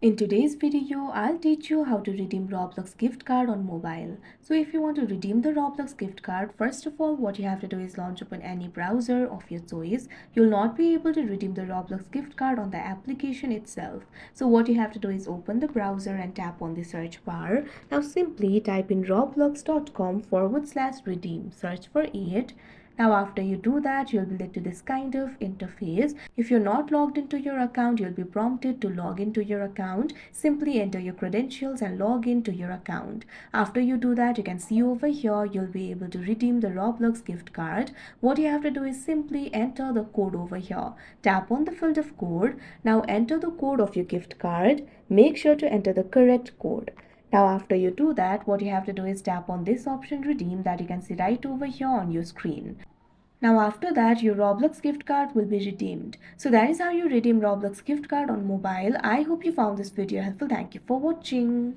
In today's video, I'll teach you how to redeem Roblox gift card on mobile. So if you want to redeem the Roblox gift card, first of all, what you have to do is launch open any browser of your choice. You'll not be able to redeem the Roblox gift card on the application itself. So what you have to do is open the browser and tap on the search bar. Now simply type in roblox.com/redeem. Search for it. Now after you do that, you'll be led to this kind of interface. If you're not logged into your account, you'll be prompted to log into your account. Simply enter your credentials and log into your account. After you do that, you can see over here, you'll be able to redeem the Roblox gift card. What you have to do is simply enter the code over here. Tap on the field of code. Now enter the code of your gift card. Make sure to enter the correct code. Now after you do that, what you have to do is tap on this option redeem that you can see right over here on your screen. Now after that, your Roblox gift card will be redeemed. So that is how you redeem Roblox gift card on mobile. I hope you found this video helpful. Thank you for watching.